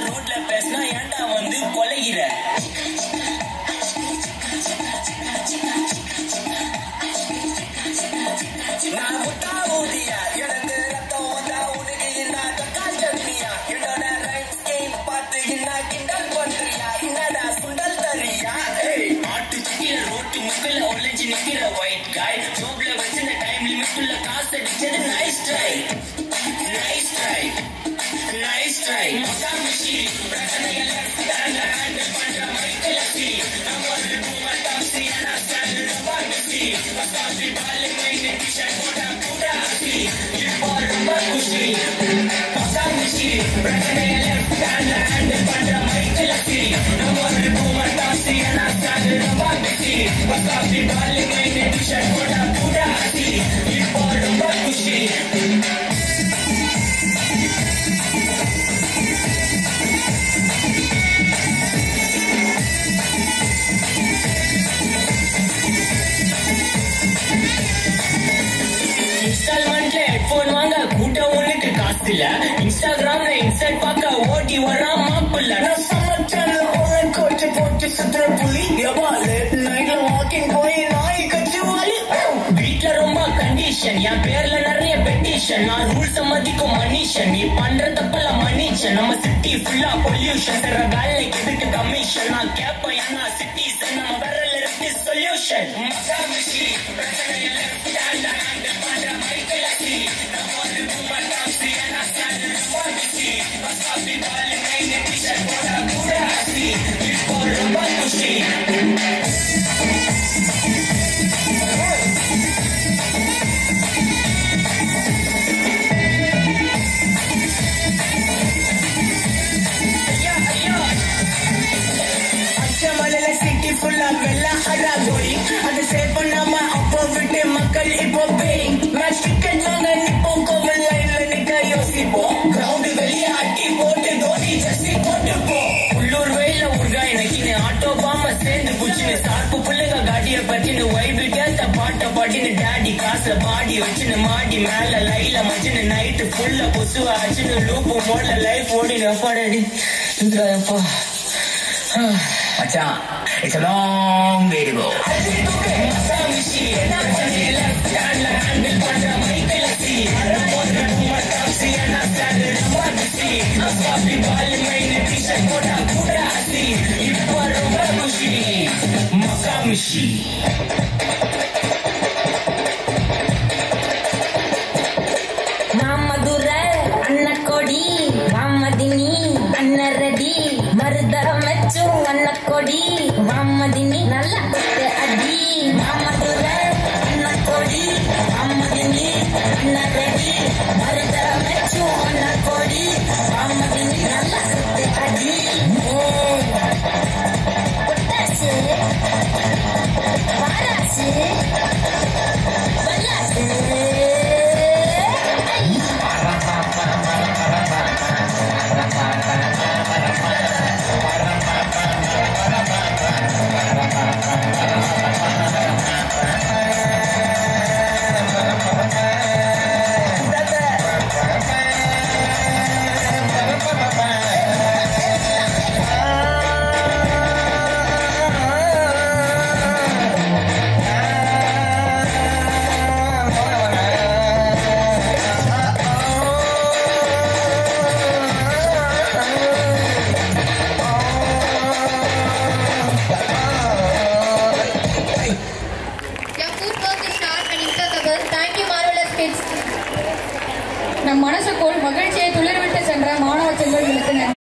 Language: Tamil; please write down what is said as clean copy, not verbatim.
ரோட்ல பேசினா ஏன்டா வந்து கொலைகிற நான் முட்டா ஊதியா எனக்கு ரத்தம் வந்தா உனக்கு என்ன தக்கா சட்னியா என்னோட ரைட் ஸ்கீம் பார்த்து என்ன கிண்டல் பண்றியா என்னடா சுண்டல் தரியா ஆட்டு சிக்கிற ரோட்டு முக்கில ஒளிஞ்சு நிக்கிற ஒயிட் காய் ஜோப்ல வச்சிருந்த டைம் லிமிட்டுள்ள காசு அடிச்சது nice try nice try nice try மகாமிஷி பிரச்சனைய லெஃப்ட் ஹேண்ட்ல ஹேண்டில் பண்ற மைக்கேல் சி நம்ம ஒரு பூமர் டாப்ஸி ஆனா ஸ்டாண்டர்ட் பாலிசி பசாபி பால் மைனே டிஷர்ட் போட்டா பூரா சி இப்போ ரொம்ப குஷி மகாமிஷி பிரச்சனைய லெஃப்ட் ஹேண்ட்ல ஹேண்டில் பண்ற மைக்கேல் சி நம்ம ஒரு பூமர் டாப்ஸி ஆனா ஸ்டாண்டர்ட் பாலிசி பசாபி பால் மைனே டிஷர்ட் போட்டா பூரா சி இப்போ ரொம்ப குஷி இன்ஸ்டால்மெண்ட்ல ஹெட்போன் வாங்க கூட்டம் உனக்கு காசு இல்ல இன்ஸ்டாகிராம்ல இன்ஸ்டால் பார்க்க ஓட்டி வரான் மாப்பிள்ள நான் சமைச்சால கோச்சு போட்டு சுத்துற புலி லேட் நைட்ல வாக்கிங் போய் நாய் கட்சி வாலி வீட்டுல ரொம்ப கண்டிஷன் என் பேர்ல நிறைய பெட்டிஷன் நான் ரூல்ஸ் மதிக்கும் மனுஷன் நீ பண்ற தப்பெல்லாம் மன்னிச்சன் நம்ம சிட்டி ஃபுல்லா பொல்யூஷன் தர வேலைக்கு எதுக்கு கமிஷன் நான் கேட்பேன் ஏன்னா சிட்டிசன் நம்ம விரல் இருக்கு சொல்யூஷன் மகாமிஷி பிரச்சனையில சிட்டி ஃபுல்லா வெள்ள அடா கோடி அது சேவ் பண்ணாம அப்போ விட்டு மக்கள் இப்போ பேயிங் மேட்ச் டிக்கெட் வாங்க நிப்போம் கோவில் லைன்ல நிக்க யோசிப்போம் கிரவுண்ட் வெளியே அட்டி போட்டு தோனி ஜெர்சி போட்டு போ உள்ளூர் வெயில உருகாய் நக்கின்னு ஆட்டோ பாம சேர்ந்து குச்சின்னு சார்பு பிள்ளைங்க காட்டிய பச்சின்னு வைபு கேத்த பாட்ட பாட்டின்னு டாடி காசுல பாடி வச்சுன்னு மாடி மேல லைல மச்சின்னு நைட்டு ஃபுல்லா கொசுவா வச்சுன்னு லூப்பு மோட்ல லைஃப் ஓடினு அப்பாடி அப்பா Macam, it's a long way to go. Makamishi. Mamadura, Anna Kodi, Mamadini, Anna Reddy, Marudara Mechu, Anna Kodi, Mamadini, Nalla Kotte Adi, Mamadura, Anna Kodi, Mamadini, Anna Reddy, Marudara Mechu, Anna Kodi, Mamadini, Nalla Kotte Adi. Kottase, Varase, Balase. நம் மனசுக்குள் மகிழ்ச்சியை துளிர்விட்டு சென்ற மாணவ செல்வங்களுக்கு